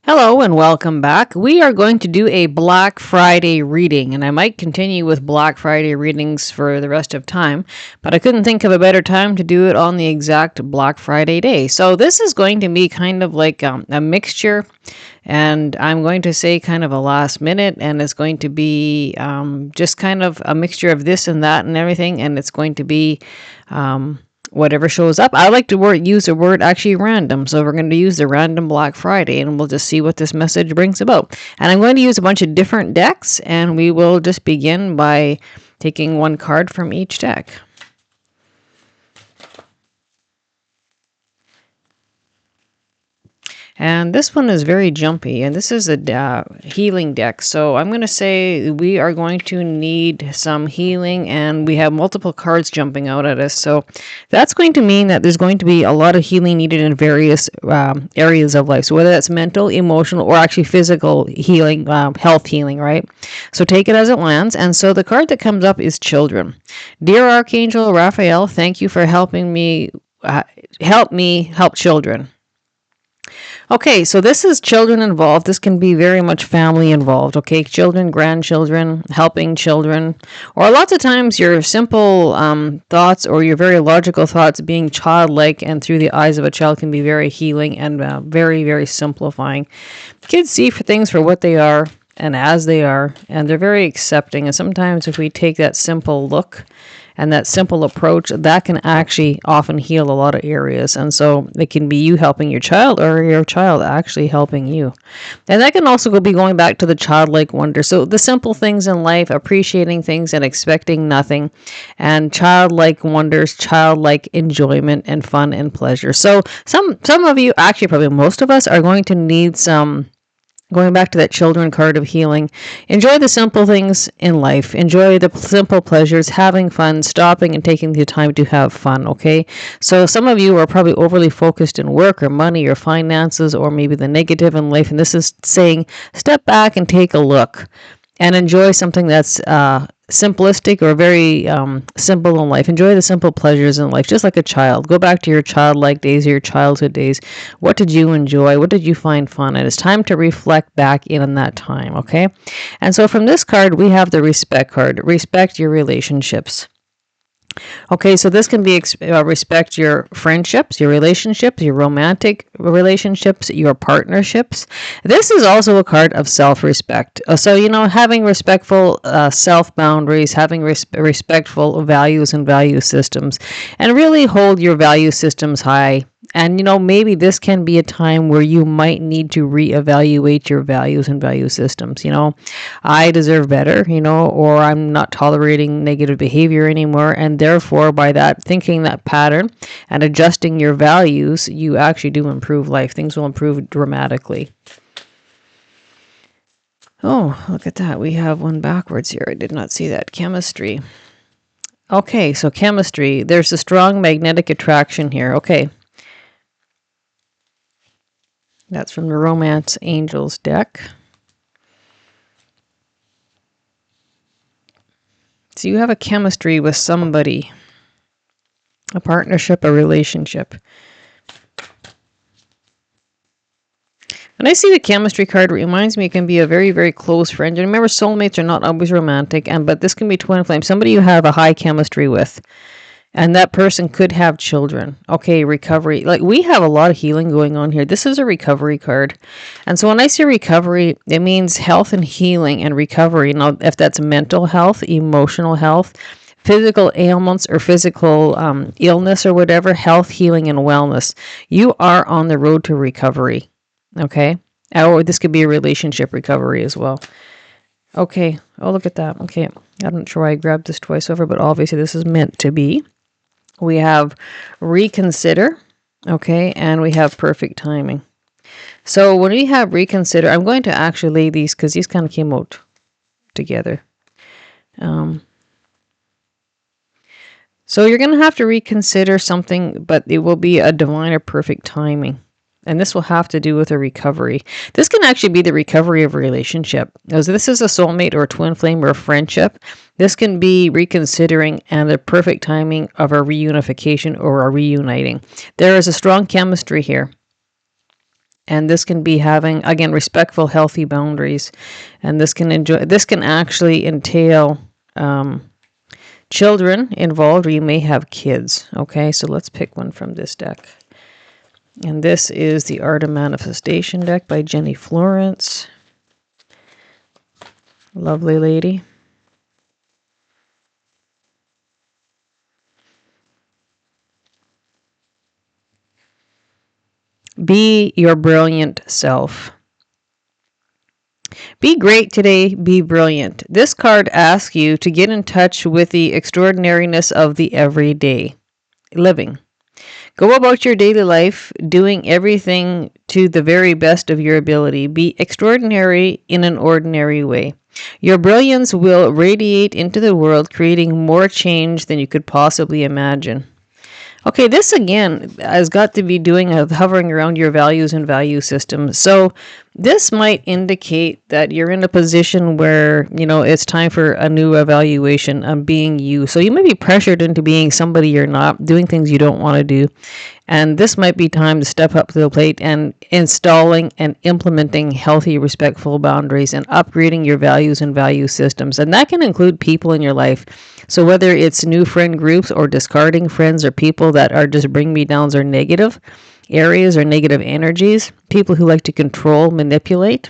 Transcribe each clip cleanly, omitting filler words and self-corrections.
Hello and welcome back. We are going to do a Black Friday reading, and I might continue with Black Friday readings for the rest of time, but I couldn't think of a better time to do it on the exact Black Friday day. So this is going to be kind of like a mixture, and I'm going to say kind of a last minute, and it's going to be just kind of a mixture of this and that and everything, and it's going to be whatever shows up. I like to use the word actually random. So we're going to use the random Black Friday and we'll just see what this message brings about. And I'm going to use a bunch of different decks and we will just begin by taking one card from each deck. And this one is very jumpy, and this is a healing deck. So I'm going to say we are going to need some healing, and we have multiple cards jumping out at us. So that's going to mean that there's going to be a lot of healing needed in various areas of life. So whether that's mental, emotional, or actually physical healing, health healing, right? So take it as it lands. And so the card that comes up is children. Dear Archangel Raphael, thank you for helping me help children. Okay, so this is children involved. This can be very much family involved, okay? Children, grandchildren, helping children, or lots of times your simple thoughts or your very logical thoughts being childlike and through the eyes of a child can be very healing and very, very simplifying. Kids see things for what they are and as they are, and they're very accepting. And sometimes if we take that simple look and that simple approach, that can actually often heal a lot of areas. And so it can be you helping your child or your child actually helping you. And that can also be going back to the childlike wonder. So the simple things in life, appreciating things and expecting nothing, and childlike wonders, childlike enjoyment and fun and pleasure. So some of you, actually probably most of us, are going to need some. Going back to that children card of healing, enjoy the simple things in life. Enjoy the simple pleasures, having fun, stopping and taking the time to have fun, okay? So some of you are probably overly focused in work or money or finances or maybe the negative in life. And this is saying, step back and take a look and enjoy something that's simplistic or very simple in life. Enjoy the simple pleasures in life, just like a child. Go back to your childlike days, your childhood days. What did you enjoy? What did you find fun? And it's time to reflect back in on that time, okay? And so from this card, we have the respect card. Respect your relationships. Okay, so this can be respect your friendships, your relationships, your romantic relationships, your partnerships. This is also a card of self-respect. So, having respectful self-boundaries, having respectful values and value systems, and really hold your value systems high. And, maybe this can be a time where you might need to reevaluate your values and value systems. I deserve better, or I'm not tolerating negative behavior anymore. And therefore, by that, thinking that pattern and adjusting your values, you actually do improve life. Things will improve dramatically. Oh, look at that. We have one backwards here. I did not see that. Chemistry. Okay, so chemistry. There's a strong magnetic attraction here. Okay. That's from the Romance Angels deck. So you have a chemistry with somebody, a partnership, a relationship. When I see the chemistry card, it reminds me it can be a very, very close friend. And remember, soulmates are not always romantic, but this can be twin flame, somebody you have a high chemistry with. And that person could have children. Okay, recovery. Like, we have a lot of healing going on here. This is a recovery card. And so when I say recovery, it means health and healing and recovery. Now, if that's mental health, emotional health, physical ailments or physical illness or whatever, health, healing, and wellness, you are on the road to recovery. Okay? Or this could be a relationship recovery as well. Okay. Oh, look at that. Okay. I'm not sure why I grabbed this twice over, but obviously this is meant to be. We have reconsider, okay, and we have perfect timing. So when we have reconsider, I'm going to actually lay these because these kind of came out together. So you're going to have to reconsider something, but it will be a divine or perfect timing. And this will have to do with a recovery. This can actually be the recovery of a relationship. As this is a soulmate or a twin flame or a friendship, this can be reconsidering and the perfect timing of a reunification or a reuniting. There is a strong chemistry here. And this can be having, again, respectful, healthy boundaries. And this can actually entail children involved, or you may have kids. Okay, so let's pick one from this deck. And this is the Art of Manifestation deck by Jenny Florence. Lovely lady. Be your brilliant self. Be great today, be brilliant. This card asks you to get in touch with the extraordinariness of the everyday living. Go about your daily life doing everything to the very best of your ability. Be extraordinary in an ordinary way. Your brilliance will radiate into the world, creating more change than you could possibly imagine. Okay, this again has got to be doing of hovering around your values and value system. So this might indicate that you're in a position where, it's time for a new evaluation of being you. So you may be pressured into being somebody you're not, doing things you don't want to do. And this might be time to step up to the plate and installing and implementing healthy, respectful boundaries and upgrading your values and value systems. And that can include people in your life. So whether it's new friend groups or discarding friends or people that are just bring me downs or negative areas or negative energies, people who like to control, manipulate.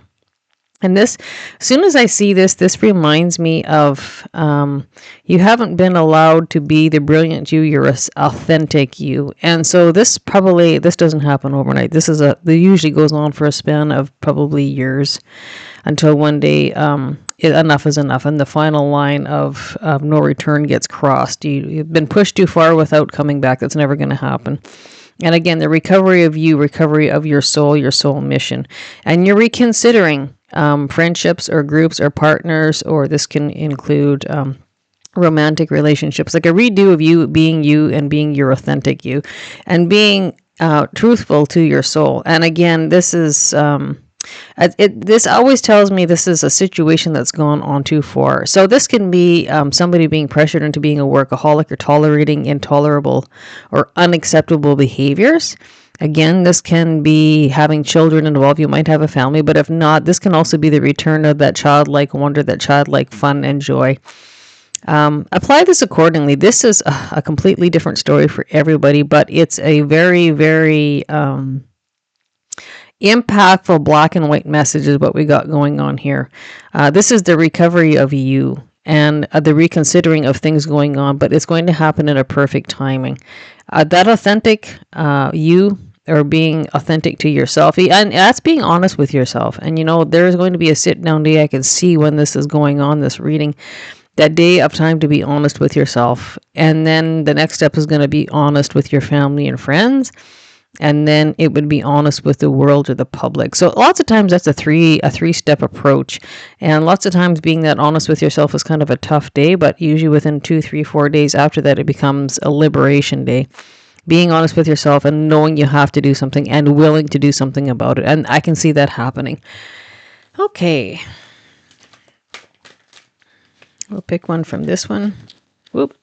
And this, as soon as I see this reminds me of you haven't been allowed to be the brilliant you, you're authentic you. And so this doesn't happen overnight. This usually goes on for a span of probably years until one day enough is enough. And the final line of no return gets crossed. You've been pushed too far without coming back. That's never going to happen. And again, the recovery of you, recovery of your soul mission. And you're reconsidering friendships or groups or partners, or this can include romantic relationships, like a redo of you and being your authentic you and being truthful to your soul. And again, this is this always tells me this is a situation that's gone on too far. So this can be somebody being pressured into being a workaholic or tolerating intolerable or unacceptable behaviors. Again, this can be having children involved. You might have a family, but if not, this can also be the return of that childlike wonder, that childlike fun and joy. Apply this accordingly. This is a completely different story for everybody, but it's a very, very impactful black and white message is what we got going on here. This is the recovery of you and the reconsidering of things going on, but it's going to happen in a perfect timing. That authentic you, or being authentic to yourself, and that's being honest with yourself. And there's going to be a sit down day. I can see when this is going on, this reading, that day of time to be honest with yourself. And then the next step is going to be honest with your family and friends. And then it would be honest with the world or the public. So lots of times that's a three-step approach. And lots of times being that honest with yourself is kind of a tough day, but usually within 2, 3, 4 days after that, it becomes a liberation day. Being honest with yourself and knowing you have to do something and willing to do something about it. And I can see that happening. Okay. We'll pick one from this one. Whoop.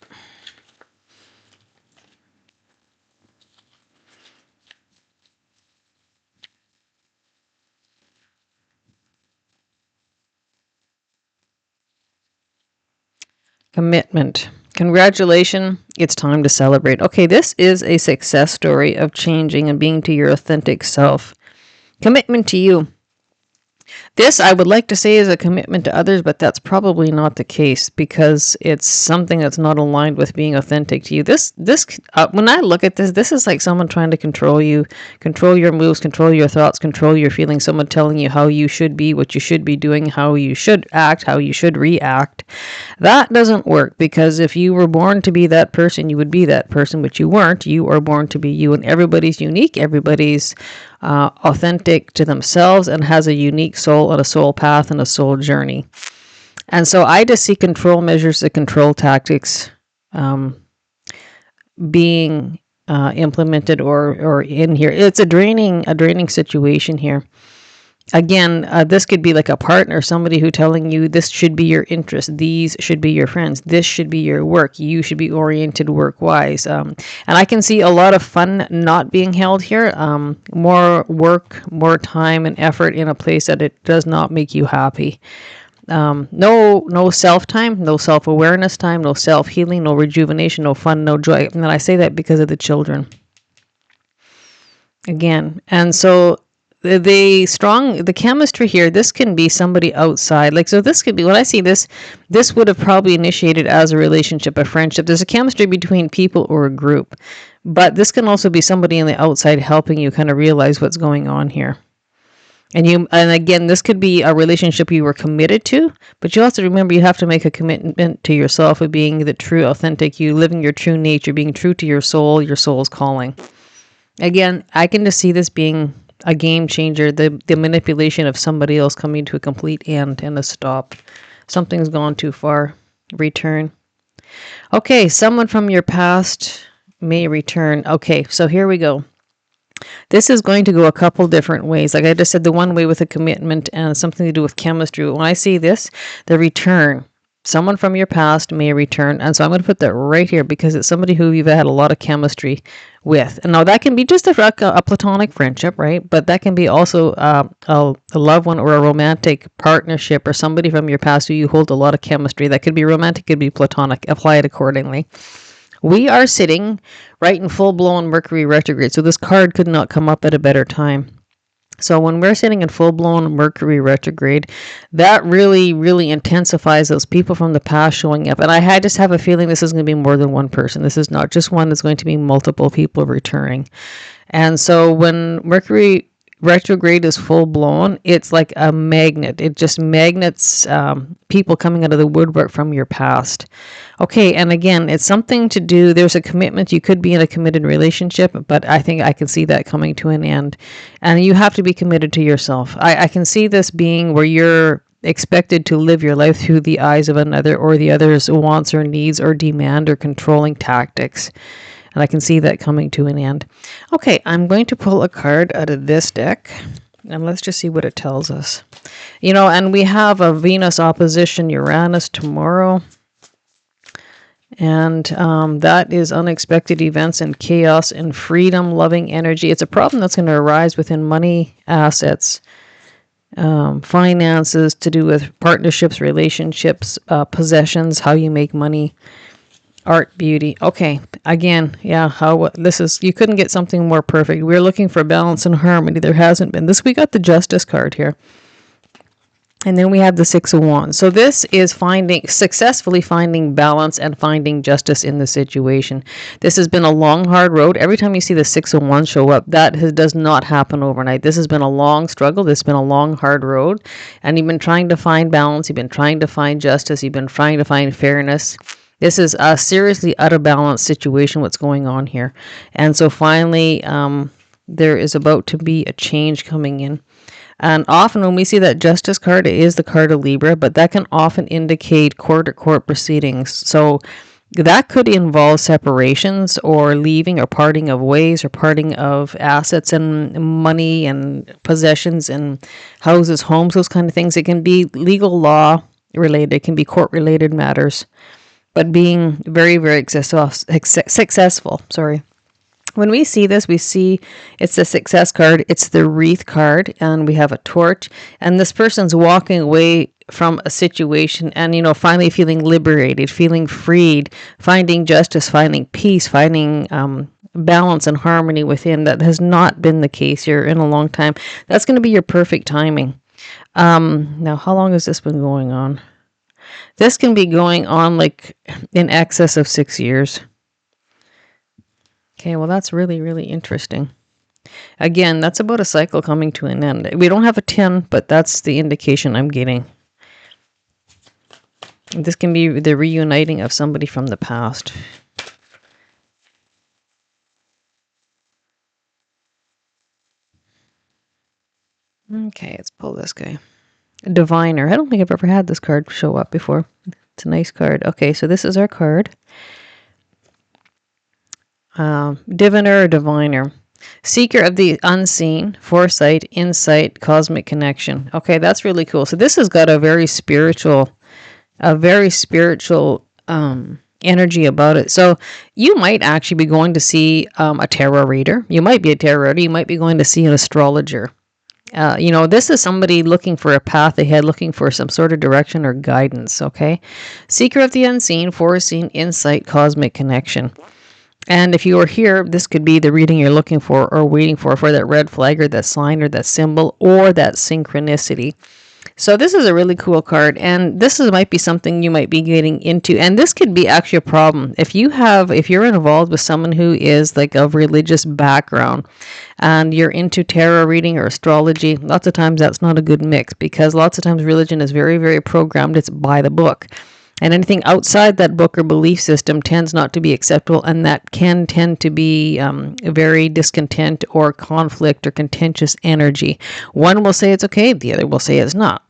Commitment. Congratulations. It's time to celebrate. Okay, this is a success story of changing and being to your authentic self. Commitment to you. This, I would like to say, is a commitment to others, but that's probably not the case because it's something that's not aligned with being authentic to you. When I look at this is like someone trying to control you, control your moves, control your thoughts, control your feelings, someone telling you how you should be, what you should be doing, how you should act, how you should react. That doesn't work because if you were born to be that person, you would be that person, but you weren't. You are born to be you, and everybody's unique. Everybody's authentic to themselves and has a unique soul and a soul path and a soul journey. And so I just see control measures, the control tactics being implemented or in here. It's a draining situation here. Again, this could be like a partner, somebody who telling you this should be your interest, these should be your friends, this should be your work, you should be oriented work-wise. And I can see a lot of fun not being held here. More work, more time and effort in a place that it does not make you happy. No self-time, no self-awareness time, no self-healing, no rejuvenation, no fun, no joy. And I say that because of the children. Again, and so the chemistry here, this can be somebody outside. Like, so this could be, when I see this would have probably initiated as a relationship, a friendship. There's a chemistry between people or a group, but this can also be somebody on the outside helping you kind of realize what's going on here. And again, this could be a relationship you were committed to, but you also remember you have to make a commitment to yourself of being the true, authentic you, living your true nature, being true to your soul's calling. Again, I can just see this being a game changer, the manipulation of somebody else coming to a complete end and a stop. Something's gone too far. Return. Okay, someone from your past may return. Okay, so here we go. This is going to go a couple different ways. Like I just said, the one way with a commitment and something to do with chemistry. When I see this, the return. Someone from your past may return. And so I'm going to put that right here because it's somebody who you've had a lot of chemistry with. And now that can be just a platonic friendship, right? But that can be also a loved one or a romantic partnership or somebody from your past who you hold a lot of chemistry. That could be romantic, could be platonic. Apply it accordingly. We are sitting right in full-blown Mercury retrograde. So this card could not come up at a better time. So when we're sitting in full-blown Mercury retrograde, that really, really intensifies those people from the past showing up. And I just have a feeling this is going to be more than one person. This is not just one. It's going to be multiple people returning. And so when Mercury retrograde is full-blown, it's like a magnet. It just magnets people coming out of the woodwork from your past. Okay, and again, it's something to do, there's a commitment. You could be in a committed relationship, but I think I can see that coming to an end. And you have to be committed to yourself. I can see this being where you're expected to live your life through the eyes of another or the other's wants or needs or demand or controlling tactics. And I can see that coming to an end. Okay, I'm going to pull a card out of this deck. And let's just see what it tells us. And we have a Venus opposition Uranus tomorrow. And that is unexpected events and chaos and freedom, loving energy. It's a problem that's going to arise within money, assets, finances, to do with partnerships, relationships, possessions, how you make money, art, beauty. Okay, again, yeah, you couldn't get something more perfect. We're looking for balance and harmony. There hasn't been. We got the Justice card here. And then we have the Six of Wands. So this is successfully finding balance and finding justice in the situation. This has been a long, hard road. Every time you see the Six of Wands show up, does not happen overnight. This has been a long struggle. This has been a long, hard road. And you've been trying to find balance. You've been trying to find justice. You've been trying to find fairness. This is a seriously out of balance situation, what's going on here. And so finally, there is about to be a change coming in. And often when we see that Justice card, it is the card of Libra, but that can often indicate court or court proceedings. So that could involve separations or leaving or parting of ways or parting of assets and money and possessions and houses, homes, those kind of things. It can be legal law related. It can be court related matters, but being very, very successful. When we see this, we see it's the Success card, it's the Wreath card, and we have a torch, and this person's walking away from a situation and, finally feeling liberated, feeling freed, finding justice, finding peace, finding balance and harmony within. That has not been the case here in a long time. That's going to be your perfect timing. Now, how long has this been going on? This can be going on like in excess of 6 years. Okay, well, that's really, really interesting. Again, that's about a cycle coming to an end. We don't have a 10, but that's the indication I'm getting. This can be the reuniting of somebody from the past. Okay, let's pull this guy. Diviner. I don't think I've ever had this card show up before. It's a nice card. Okay, so this is our card. Diviner or Diviner. Seeker of the unseen, foresight, insight, cosmic connection. Okay, that's really cool. So this has got a very spiritual energy about it. So you might actually be going to see a tarot reader. You might be a tarot reader. You might be going to see an astrologer. This is somebody looking for a path ahead, looking for some sort of direction or guidance, okay? Seeker of the unseen, foreseen, insight, cosmic connection. And if you are here, this could be the reading you're looking for or waiting for that red flag or that sign or that symbol or that synchronicity. So this is a really cool card, and might be something you might be getting into, and this could be actually a problem if you're involved with someone who is like of religious background, and you're into tarot reading or astrology. Lots of times that's not a good mix, because lots of times religion is very, very programmed. It's by the book, and anything outside that book or belief system tends not to be acceptable, and that can tend to be very discontent or conflict or contentious energy. One will say it's okay, the other will say it's not.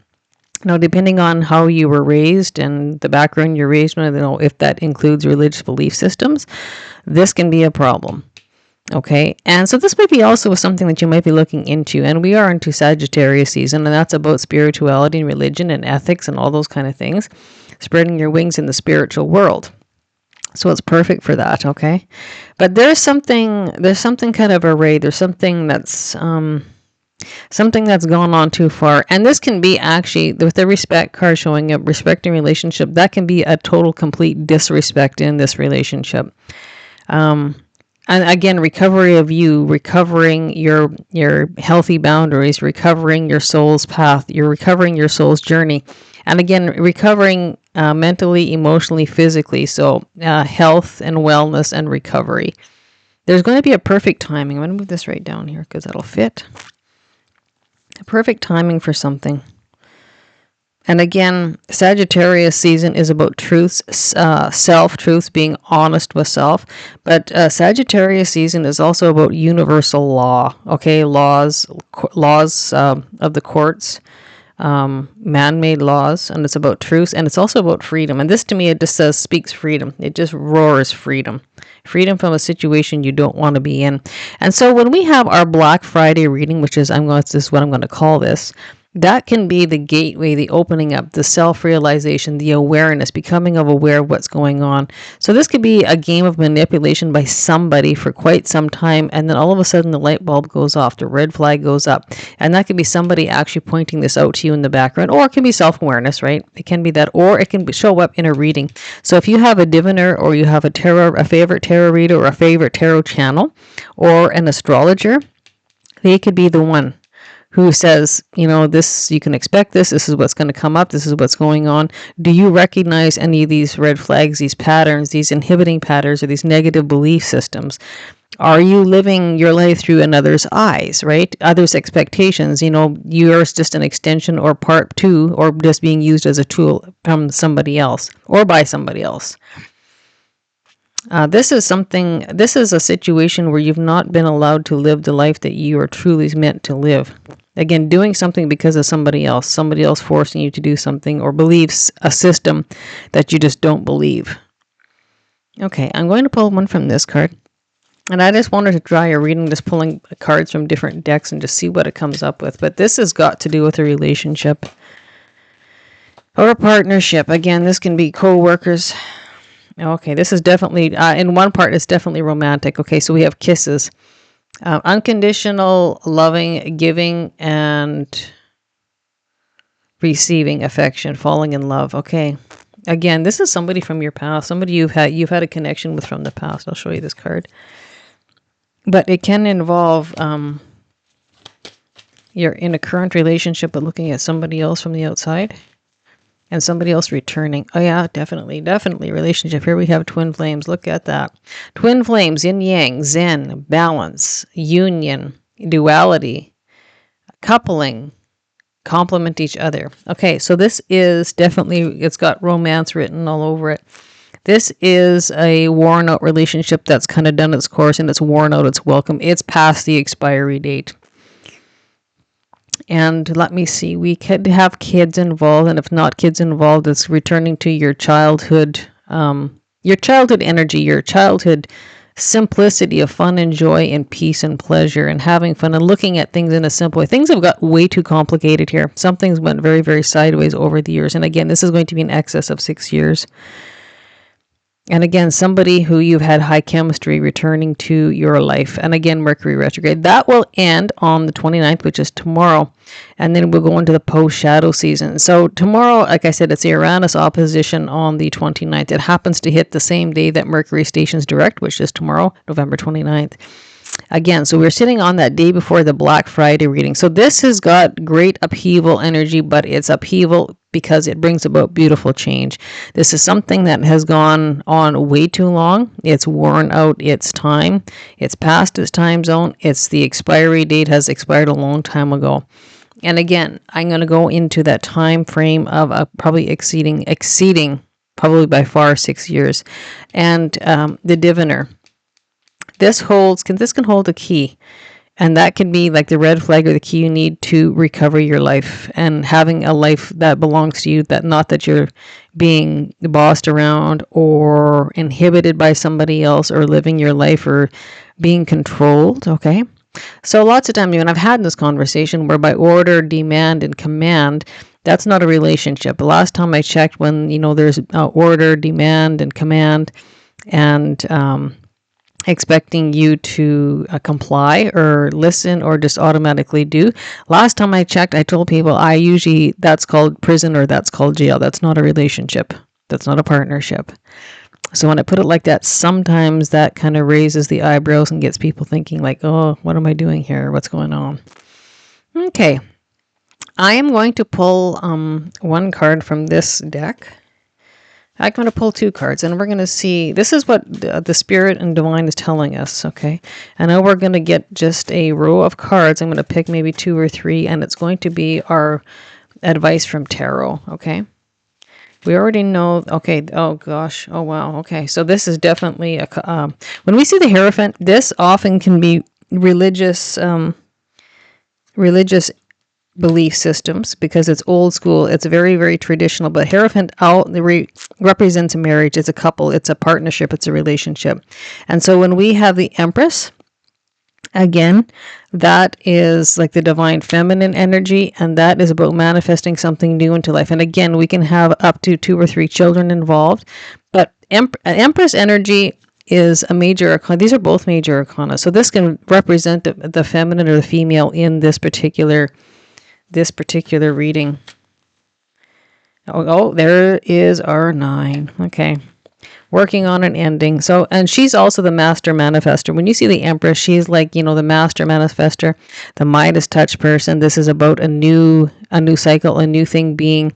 Now, depending on how you were raised and the background you're raised in, if that includes religious belief systems, this can be a problem. Okay, and so this might be also something that you might be looking into, and we are into Sagittarius season, and that's about spirituality and religion and ethics and all those kind of things, spreading your wings in the spiritual world. So it's perfect for that, okay? But there's something kind of array. There's something that's gone on too far, and this can be actually with the respect card showing up, respecting relationship. That can be a total, complete disrespect in this relationship. And again, recovery of you, recovering your healthy boundaries, recovering your soul's path, you're recovering your soul's journey. And again, recovering mentally, emotionally, physically. So health and wellness and recovery. There's going to be a perfect timing. I'm going to move this right down here because that'll fit. A perfect timing for something. And again, Sagittarius season is about truths, self-truths, being honest with self. But Sagittarius season is also about universal law, okay? Laws of the courts, man-made laws, and it's about truth, and it's also about freedom. And this, to me, it just speaks freedom. It just roars freedom. Freedom from a situation you don't want to be in. And so when we have our Black Friday reading, which is this is what I'm going to call this, that can be the gateway, the opening up, the self-realization, the awareness, becoming aware of what's going on. So this could be a game of manipulation by somebody for quite some time, and then all of a sudden the light bulb goes off, the red flag goes up, and that could be somebody actually pointing this out to you in the background, or it can be self-awareness, right? It can be that, or it can show up in a reading. So if you have a diviner, or you have a favorite tarot reader, or a favorite tarot channel, or an astrologer, they could be the one who says, this, you can expect this is what's going to come up, this is what's going on. Do you recognize any of these red flags, these patterns, these inhibiting patterns, or these negative belief systems? Are you living your life through another's eyes, right? Others' expectations, yours just an extension or part two, or just being used as a tool from somebody else or by somebody else. This is a situation where you've not been allowed to live the life that you are truly meant to live. Again, doing something because of somebody else forcing you to do something, or believes a system that you just don't believe. Okay, I'm going to pull one from this card. And I just wanted to try a reading, just pulling cards from different decks and just see what it comes up with. But this has got to do with a relationship or a partnership. Again, this can be co-workers. Okay, this is definitely, in one part, it's definitely romantic. Okay, so we have kisses. Unconditional, loving, giving, and receiving affection, falling in love. Okay. Again, this is somebody from your past, somebody you've had a connection with from the past. I'll show you this card. But it can involve you're in a current relationship but looking at somebody else from the outside. And somebody else returning. Oh yeah, definitely relationship. Here we have twin flames. Look at that. Twin flames, yin yang, zen, balance, union, duality, coupling, complement each other. Okay, so this is definitely, it's got romance written all over it. This is a worn out relationship that's kind of done its course, and it's worn out, it's welcome. It's past the expiry date. And let me see, we could have kids involved, and if not kids involved, it's returning to your childhood energy, your childhood simplicity of fun and joy and peace and pleasure and having fun and looking at things in a simple way. Things have got way too complicated here. Some things went very, very sideways over the years. And again, this is going to be in excess of 6 years. And again, somebody who you've had high chemistry returning to your life. And again, Mercury retrograde. That will end on the 29th, which is tomorrow. And then we'll go into the post-shadow season. So tomorrow, like I said, it's the Uranus opposition on the 29th. It happens to hit the same day that Mercury stations direct, which is tomorrow, November 29th. Again, so we're sitting on that day before the Black Friday reading. So this has got great upheaval energy, but it's upheaval because it brings about beautiful change. This is something that has gone on way too long. It's worn out its time. It's past its time zone. It's the expiry date has expired a long time ago. And again, I'm going to go into that time frame of probably exceeding probably by far 6 years. And the diviner. This can hold a key, and that can be like the red flag or the key you need to recover your life and having a life that belongs to you, that not that you're being bossed around or inhibited by somebody else or living your life or being controlled. Okay. So lots of times, I've had this conversation where by order, demand, and command, that's not a relationship. The last time I checked, when, there's order, demand, and command, and expecting you to comply or listen or just automatically do. Last time I checked, I told people that's called prison or that's called jail. That's not a relationship. That's not a partnership. So when I put it like that, sometimes that kind of raises the eyebrows and gets people thinking like, oh, what am I doing here? What's going on? Okay. I am going to pull one card from this deck. I'm going to pull 2 cards, and we're going to see, this is what the Spirit and Divine is telling us, okay? And now we're going to get just a row of cards. I'm going to pick maybe 2 or 3, and it's going to be our advice from Tarot, okay? We already know, okay, oh gosh, oh wow, okay. So this is definitely, when we see the Hierophant, this often can be religious belief systems because it's old school. It's very, very traditional. But Hierophant represents a marriage. It's a couple. It's a partnership. It's a relationship. And so when we have the Empress, again, that is like the divine feminine energy, and that is about manifesting something new into life. And again, we can have up to 2 or 3 children involved. But Empress energy is a major arcana. These are both major arcana. So this can represent the feminine or the female in this particular reading. Oh, there is our 9. Okay. Working on an ending. So, and she's also the master manifester. When you see the Empress, she's like, the master manifester, the Midas touch person. This is about a new cycle, a new thing being,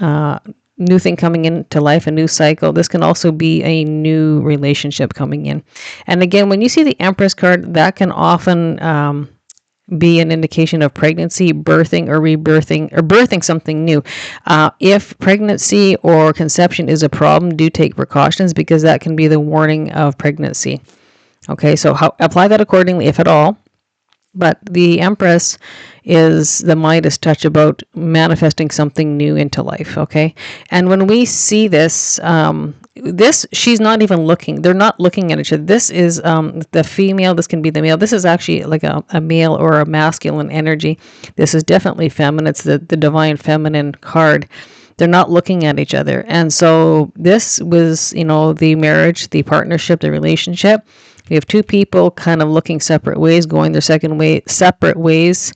new thing coming into life, a new cycle. This can also be a new relationship coming in. And again, when you see the Empress card, that can often, be an indication of pregnancy, birthing, or rebirthing, or birthing something new. If pregnancy or conception is a problem, do take precautions because that can be the warning of pregnancy. Okay, so apply that accordingly, if at all. But the Empress is the Midas touch about manifesting something new into life, okay? And when we see this, she's not even looking. They're not looking at each other. This is the female. This can be the male. This is actually like a male or a masculine energy. This is definitely feminine. It's the divine feminine card. They're not looking at each other. And so this was, the marriage, the partnership, the relationship. We have 2 people kind of looking separate ways, going their separate ways.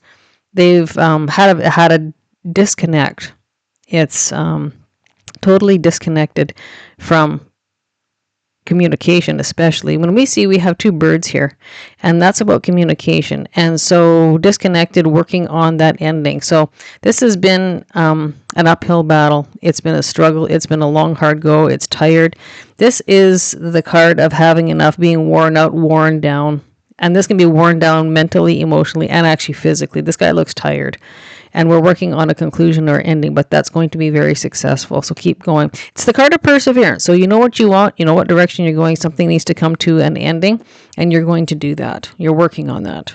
They've had a disconnect. It's totally disconnected from communication, especially when we have 2 birds here, and that's about communication. And so disconnected, working on that ending. So this has been an uphill battle. It's been a struggle. It's been a long, hard go. It's tired. This is the card of having enough, being worn out, worn down. And this can be worn down mentally, emotionally, and actually physically. This guy looks tired. And we're working on a conclusion or ending, but that's going to be very successful. So keep going. It's the card of perseverance. So you know what you want, you know what direction you're going. Something needs to come to an ending, and you're going to do that. You're working on that.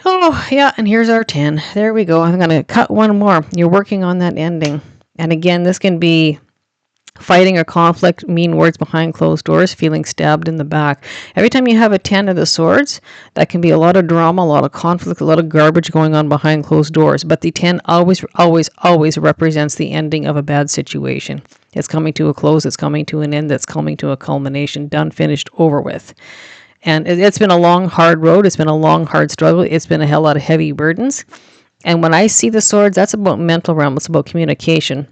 Oh, yeah, and here's our 10. There we go. I'm going to cut one more. You're working on that ending. And again, this can be fighting or conflict, mean words behind closed doors, feeling stabbed in the back. Every time you have a 10 of the swords, that can be a lot of drama, a lot of conflict, a lot of garbage going on behind closed doors. But the 10 always, always, always represents the ending of a bad situation. It's coming to a close, it's coming to an end, it's coming to a culmination, done, finished, over with. And it's been a long, hard road. It's been a long, hard struggle. It's been a hell lot of heavy burdens. And when I see the swords, that's about mental realm. It's about communication.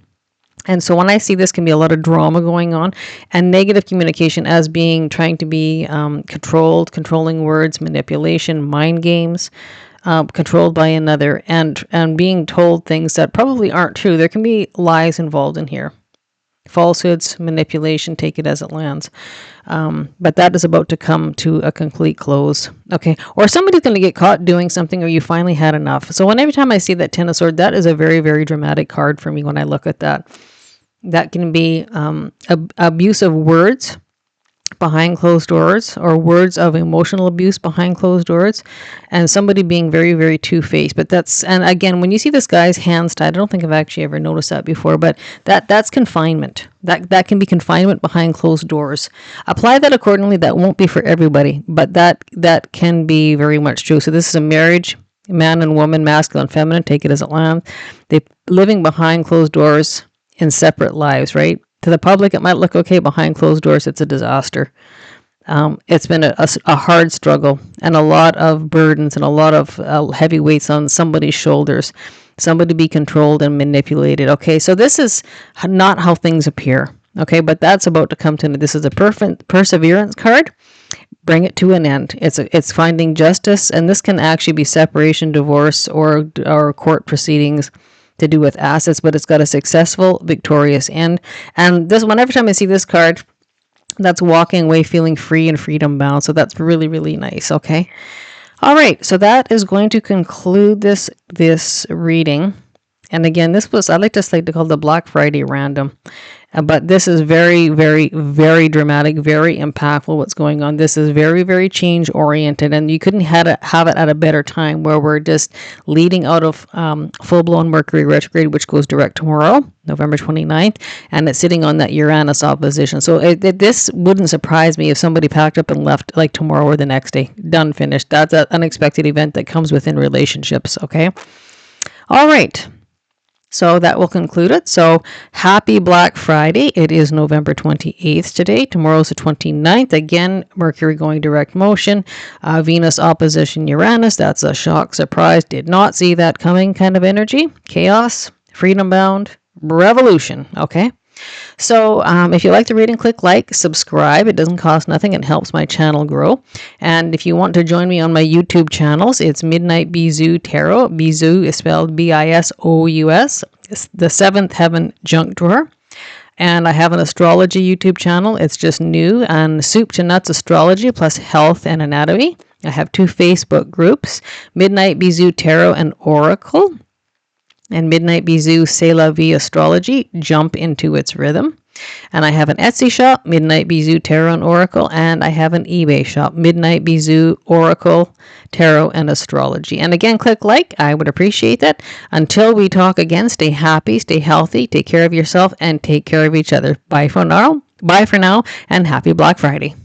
And so when I see this, can be a lot of drama going on, and negative communication as being trying to be controlling words, manipulation, mind games, controlled by another, and being told things that probably aren't true. There can be lies involved in here. Falsehoods, manipulation, take it as it lands. But that is about to come to a complete close. Okay. Or somebody's going to get caught doing something, or you finally had enough. So every time I see that 10 of Swords, that is a very, very dramatic card for me when I look at that. That can be abuse of words behind closed doors, or words of emotional abuse behind closed doors, and somebody being very, very two-faced. But and again, when you see this guy's hands tied, I don't think I've actually ever noticed that before, but that's confinement. That can be confinement behind closed doors. Apply that accordingly. That won't be for everybody, but that can be very much true. So this is a marriage, man and woman, masculine, feminine, take it as it lands. They're living behind closed doors in separate lives, right? To the public, it might look okay. Behind closed doors, it's a disaster. It's been a hard struggle, and a lot of burdens, and a lot of heavy weights on somebody's shoulders. Somebody be controlled and manipulated. Okay, so this is not how things appear. Okay, but that's about to come to an end. This is a perseverance card. Bring it to an end. It's finding justice, and this can actually be separation, divorce, or court proceedings to do with assets, but it's got a successful, victorious end. And this one, every time I see this card, that's walking away feeling free and freedom bound. So that's really, really nice. Okay. All right. So that is going to conclude this reading. And again, I like to call the Black Friday random. But this is very, very, very dramatic, very impactful what's going on. This is very, very change-oriented, and you couldn't have it at a better time, where we're just leading out of full-blown Mercury retrograde, which goes direct tomorrow, November 29th, and it's sitting on that Uranus opposition. So this wouldn't surprise me if somebody packed up and left like tomorrow or the next day. Done, finished. That's an unexpected event that comes within relationships, okay? All right. So that will conclude it. So happy Black Friday. It is November 28th today. Tomorrow's the 29th. Again, Mercury going direct motion. Venus opposition Uranus. That's a shock, surprise. Did not see that coming kind of energy. Chaos, freedom bound, revolution. Okay. So if you like the reading, click like, subscribe. It doesn't cost nothing. It helps my channel grow. And if you want to join me on my YouTube channels, it's Midnight Bisous Tarot. Bisous is spelled Bisous. It's the seventh heaven junk drawer. And I have an astrology YouTube channel. It's just new, and soup to nuts astrology plus health and anatomy. I have 2 Facebook groups, Midnight Bisous Tarot and Oracle, and Midnight Bisous C'est la Vie Astrology, Jump into Its Rhythm. And I have an Etsy shop, Midnight Bisous Tarot and Oracle, and I have an eBay shop, Midnight Bisous Oracle, Tarot and Astrology. And again, click like. I would appreciate that. Until we talk again, stay happy, stay healthy, take care of yourself, and take care of each other. Bye for now, and happy Black Friday.